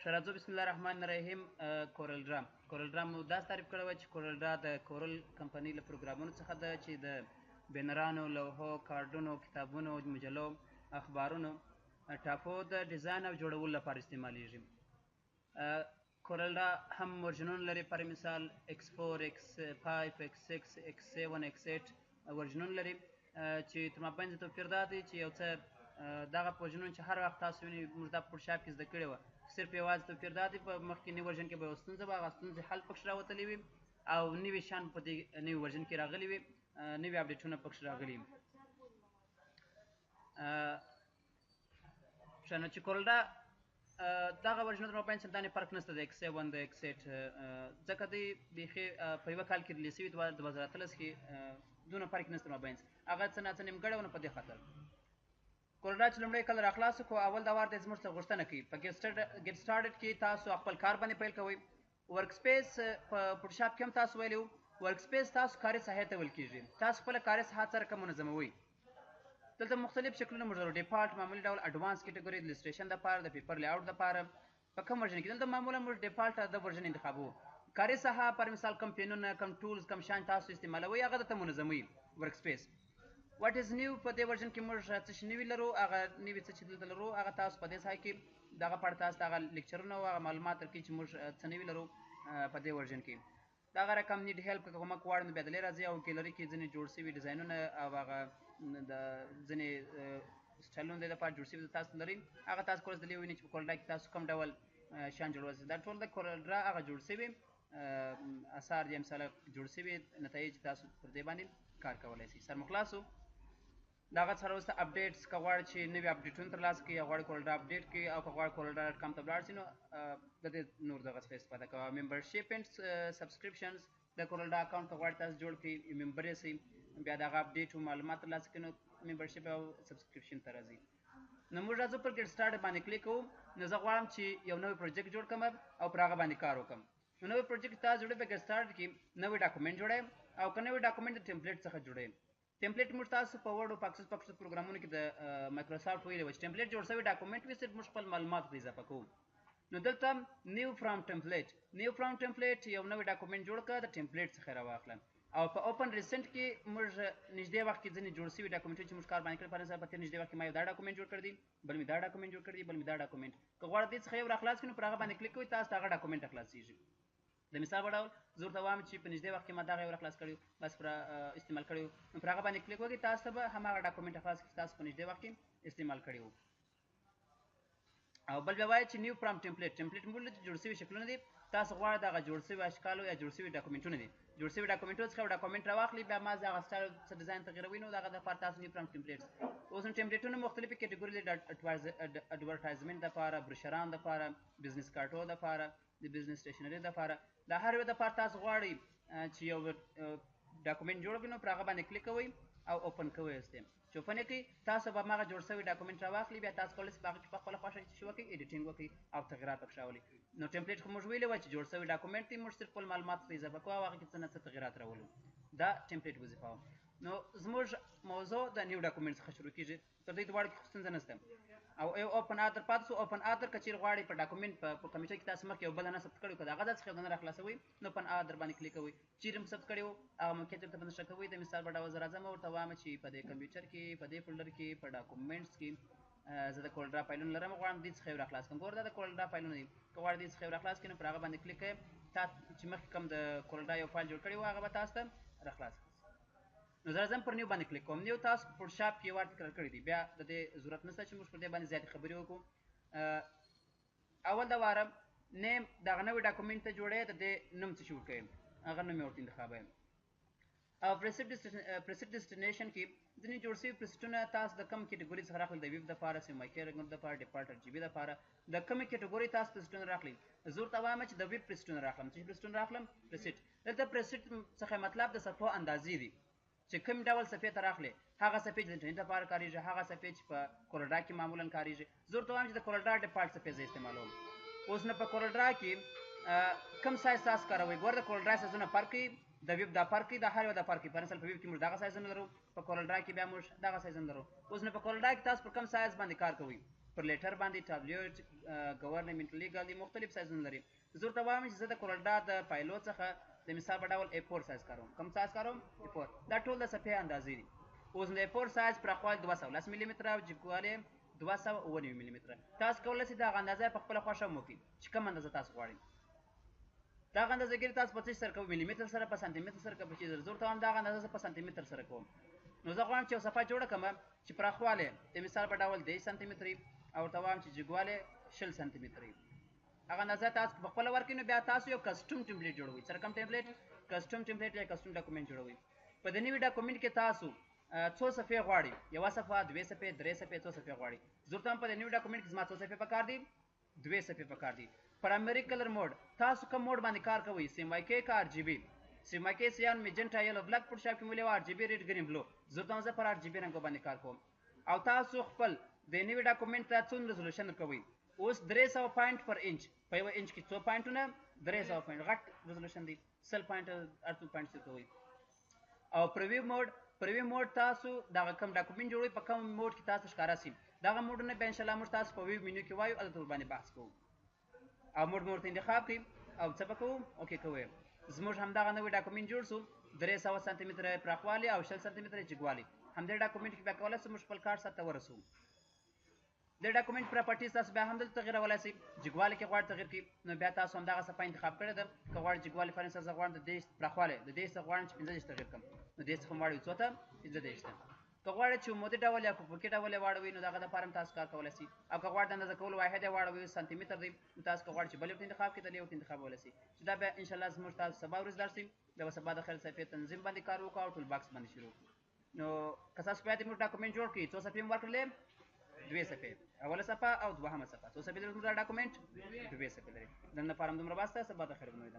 شرازو بسم الله الرحمن الرحیم. کورلډرا مو داس تعریف کړی وی چې کورلډرا د کورل کمپنۍ له پروګرامونو څخه ده چې د بینرانو، لوحو، کارډونو، کتابونو، مجلو، اخبارونو، ټاپو د ډیزاین او جوړولو لپاره استعمالیږي. کورلډرا هم ورژنونه لري، پر مثال X4، X5، X6، X7، X8 ورژنونه لري چې تر مابین توپیر دا دی چې یو څه دغه ورژنونه چې هر وخت تاسو وینئ موږ دا په فوټوشاپ کې زده کړې وه، صرف یوازې توپیر دا دی په مخکیني ورژن کې به یوه ستونزه وه، هغه ستونزې حل پکښې راوتلی وي او نوي شیان په دې نوي ورژن کې راغلي وي، نوي اپډیټونه پکښې راغلي وي. ښه نو چې کورلډرا دغه ورژنونه تر مابین چندانې فرق نشته د X7 د X8 ځکه دوی بیخي په یوه کال کې ریلیز شوي 2013 کې دونه فرق نشته تر مابین هغه څه ناڅه نیمګړی و نو په دې خاطر کورلډرا چې لومړی کله راخلاص کړو اول دا وار دی زموږ څخه غوښتنه کوي په ګیټ سټارټډ کې تاسو خپل کار باندې پیل کوئ. ورک سپیس په فوټوشاپ کې هم تاسو ویلي وو ورک سپیس تاسو کاري ساحې ته ویل کېږي، تاسو خپله کاري ساحه څرنګه منظموئ. دلته مختلف شکلونه موږ لرو، ډیفالټ معمولي ډول، اډوانس کټګوري، د ایلسټریشن دپاره، د پیپر لیاوټ دپاره. په کوم ورژن کې دلته معمولا موږ ډیفالټ د ورژن انتخابوو. کاري ساحه پر مثال کم پینونه، کم ټولز، کم شیان تاسو استعمالوئ هغه درته منظموي ورک سپیس. واټ از نیو په دې ورژن کې موږ څه شي نوي لرو، هغه نوي څه چې دلته لرو هغه تاسو په دې ځای کې دغه په اړه تاسو ته هغه لیکچرونه او هغه معلومات درکوي چې موږ څه نوي لرو په دې ورژن کې. د هغه رقم نیډ هیلپ که کومک غواړئ نو بیا دلې راځي او ګیلري کې ځینې جوړ شوي ډیزاینونه او هغه د ځینې سټایلونه د دې لپاره جوړ شوي تاسو لرئ هغه تاسو کولی دلې ووینئ چې په کورلډرا کې تاسو کوم ډول شیان جوړولی دا ټول د کورلډرا هغه جوړ شوي اثار یا مثاله جوړ شوي نتایج تاسو پر دې باندې کار کولی شئ. سر مو خلاص و. د هغه څخه وروسته اپډیټس که غواړئ چې نوي اپډیټونه ترلاسه کړئ یا غواړئ کورلډرا اپډیټ کړئ او که غواړئ coreldraw.com ته ولاړ شئ نو د دې نور دغه څخه استفاده کوه. ممبرشپ اینډ سبسکرپشنز د کورلډرا اکاونټ که غواړئ تاسو جوړ کړئ ممبر یې شئ بیا د هغه اپډیټ او معلومات ترلاسه کړئ نو ممبرشپ او سبسکرپشن ته راځئ. نو موږ راځو پر ګیټ سټارټ باندې کلیک کوو. نو زه غواړم چې یو نوی پروجیکټ جوړ کړم او پر هغه باندې کار وکړم. نو نوی پروجیکټ تاسو جوړوئ په ګیټ سټارټ کې نوی ډاکومنټ جوړوئ او که نوی ډاکومنټ د ټمپلیټ څخه جوړوئ. ټمپلیټ موږ تاسو په ورډ او په اکسس پروګرامونو کې د مایکروسافټ ویلی وه چې ټمپلیټ جوړ شوی ډاکومنټ وي صرف موږ خپل معلومات ورته اضافه کوو. نو دلته نیو فرام ټمپلیټ یو نوی ډاکومنټ جوړ کړه د ټمپلیټ څخه راواخله او په اوپن ریسنټ کې موږ نږدې وخت کې ځینې جوړ شوي ډاکومنټونه چې موږ کار باندې کړی په تېر نږدې وخت کې ما یو دا ډاکومنټ جوړ کړی دی، بل مې دا ډاکومنټ جوړ کړی دی، بل مې دا ډاکومنټ. که غواړئ دې څخه یو راخلاص کړئ نو پر هغه باندې کلیک کوئ تاسو ته هغه ډاکومنټ راخلاصېږي. د مثال په ډول زه ورته وایم چې په نږدې وخت کې ما دغه یو راخلاص کړی بس پر استعمال کړی نو پر هغه باندې کلیک وکړئ تاسو ته به هماغه ډاکومنټ راخلاص کړي چې تاسو په نږدې وخت کې استعمال کړی و. او بل بیا وایي چې نیو فرام ټمپلیټ موږ چې جوړ شوي شکلونه دي تاسو غواړئ دغه جوړ شوي اشکالو یا جوړ شوي ډاکومنټونه دي جوړ شوي ډاکومنټونو څخه یو ډاکومنټ راواخلئ بیا ما هغه سټایل څه ډیزاین تغیروئ نو دغه دپاره تاسو نیو فرام ټمپلیټس. اوس نو ټمپلیټونه مختلفې کټګوري دي، د اډورټایزمنټ دپاره، بروشرانو دپاره، بزنس کارټو دپاره، د بزنس سټیشنري دپاره، د هر یو دپاره تاسو غواړئ چې یو ډاکومنټ جوړ کړئ نو پر هغه باندې کلیک کوئ او اوپن کوئ یې چې اوپن یې کړئ تاسو به هماغه جوړ شوی ډاکومنټ راواخلئ بیا تاسو کولی شئ په هغه کې په خپله خوښه څه شي وکړئ ایډیټینګ وکړئ او تغیرات پکښې راولئ. نو ټمپلیټ خو موږ ویلي وه چې جوړ شوی ډاکومنټ دی موږ صرف خپل معلومات ورته اضافه کوو او هغه کې څه نه څه تغیرات راولو. دا ټمپلیټ وظیفه وه. نو زموږ موضوع د نیو ډاکومنټ څخه شروع کېږي، تر دې دواړو کې ستونزه نشته. او یو اوپن آدر پاتې شو. اوپن آدر که چېرې غواړئ په ډاکومنټ په کمپیوټر کې تاسو مخکې یو بله نه ثبت کړی که د هغه ځای څخه یو دانه راخلاصوئ نو اوپن آدر باندې کلیک کوئ. چېرې مو ثبت کړی و هغه موقعیت ورته په نښه کوئ. د مثال په ډول زه راځم ورته وایم چې په دې کمپیوټر کې په دې فولډر کې په ډاکومنټس کې زه د کورلډرا فایلونه لرم غواړم دې څخه یو راخلاص کړم. ګوره دا د کورلډرا فایلونه دي، که غواړئ دې څخه یو راخلاص کړئ نو پر هغه باندې کلیک کوئ. تا چې مخکې کوم د کورلډرا یو فایل جوړ کړی و هغه به تاسو ته راخلاص کړي. نو زه راځم پر نیو باندې کلیک کوم. نیو تاسو په فوټوشاپ کې یو وار تکرار کړی دی، بیا د دې ضرورت نشته چې موږ پر دې باندې زیاتې خبرې وکړو. اول د واره نیم دغه نوي ډاکومنټ ته جوړی د دې نوم څه شي ورکوئ هغه نوم یې ورته انتخابوئ. او پریسیټ ډیسټینیشن کې ځینې جوړ شوي پریسیټونه تاسو د کوم کټګوري څخه راخلئ، د ویب دپاره، سیمایکي رنګ دپاره، ډیفالټ RGB دپاره، د کومې کټګوري تاسو پریسیټونه راخلئ. زه ورته وایم چې د ویب پریسیټونه راخلم. چې پریسیټونه راخلم پریسیټ دلته پریسیټ څخه مطلب د صفحو اندازې دي چې کوم ډول صفحې ته راخلئ. هغه صفحې چې د انټرنیټ لپاره کارېږي، هغه صفحې چې په کورلډرا کې معمولا کارېږي. زه ورته وایم چې د کورلډرا ډیفالټ صفحې زه استعمالوم. اوس نو په کورلډرا کې کوم سایز تاسو کاروئ. ګوره د کورلډرا سایزونه فرق کوي، د ویب دا فرق کوي، د هر یو دا فرق کوي. په مثال په ویب کې موږ دغه سایزونه لرو، په کورلډرا کې بیا موږ دغه سایزونه لرو. اوس نو په کورلډرا کې تاسو پر کوم سایز باندې کار کوئ پر لیټر باندې ټابلیټ ګورنمنت لیګل دي مختلف سایزونه لري. زه ورته وایم چې زه د کورلډرا د پایلو څخه د مثال په ډول A4 سایز کاروم. کوم سایز کاروم؟ A4. دا ټول د صفحې اندازې دي. اوس د A4 سایز پراخوالی 210 ملي متره او جګوالی 209 ملي متره. تاسو کولی شئ دغه اندازه په خپله خوښه هم وکړئ چې کوم اندازه تاسو غواړئ. دغه اندازهګیري تاسو په څه سره کوئ؟ ملي متر سره، په سانتي متر سره، که په څه سره. زه ورته وایم دغه اندازه زه په سانتي متر سره کوم. نو زه غواړم چې یو صفحه جوړه کړم چې پراخوالی د مثال په ډول 10 سانتي متر وي او ورته وایم چې جګوالی 20 سانتي متر وي. هغه اندازه تاسو په خپله ورکړئ. نو بیا تاسو یو کسټم ټمپلیټ جوړوئ. سره کوم ټمپلیټ؟ کسټم ټمپلیټ یا کسټم ډاکومنټ جوړوئ. په دې نوي ډاکومنټ کې تاسو څو صفحې غواړئ؟ یوه صفحه، دوې صفحې، درې صفحې، څو صفحې غواړئ؟ زه ورته وایم په دې نوي ډاکومنټ کې زما څو صفحې پکار دي؟ 2 صفحې پکار دي. پرایمري کلر موډ تاسو کوم موډ باندې کار کوئ؟ CMYK که RGB؟ CMYK سیان میجنټا یلو بلک پر شاپ کې مو لیوه، RGB ریډ ګرین بلو. زه ورته وایم زه پر RGB رنګو باندې کار کوم. او تاسو خپل د نوي ډاکومنټ ته څومره ریزولوشن ورکوئ؟ اوس 300 پاینټ پر انچ. په یوه انچ کې څو پاینټونه؟ 300 پاینټ. غټ ریزولوشن دی. 100 پاینټ 8 پاینټ ورکوئ. او پریویو موډ تاسو دغه کوم ډاکومنټ جوړوئ په کوم موډ کې تاسو ښکاره شي. دغه موډونه بیا انشاءالله موږ تاسو په ویو منیو کې وایو، هلته ورباندې بحث کوو. او موډ مو ورته انتخاب کړئ او څه به کوو؟ اوکې کوئ. زموږ همدغه نوی ډاکومنټ جوړ شو. 300 سانتي متره پراخوالی او 20 سانتي متره جګوالی. همدې ډاکومنټ کې بیا کولی شو موږ خپل کار سر ته ورسوو. د ډاکومنټ پراپرټیز تاسو بیا هم دلته تغیرولی شئ. جګوالی کې غواړئ تغیر کړئ، نو بیا تاسو همدغه صفحه انتخاب کړې ده. که غواړئ جګوالی فار انسټنس زه غواړم د 10 پراخوالی د 10 څخه غواړم چې 15 تغیر کړم، نو 10 څخه غواړئ څو ته؟ 15 ته. که غواړئ چې عمودي ډول یا افقي ډول یې واړوئ، نو دغه دپاره هم تاسو کار کولی شئ. او که غواړئ د اندازه کولو واحد یې واړوئ سانتي متر دی، نو تاسو که غواړئ چې بل یو ته انتخاب کړئ دلې یو ته انتخابولی شئ. چې دا بیا انشاءالله زموږ تاسو سبا ورځ درس دی. بیا به سبا د خیر صفحې تنظیم باندې کار وکړو او ټول باکس باندې شروع کړو. نو که تاسو په یاد موږ ډاکومنټ جوړ کړئ، څو صفحې مو ورکړلې؟ 2 صفحې. اوله صفحه او دوهمه صفحه. څو صفحې لري زموږ دا ډاکومنټ؟ 2 صفحې لري. نن لپاره همدومره بس ده. سبا د خیر ونوي.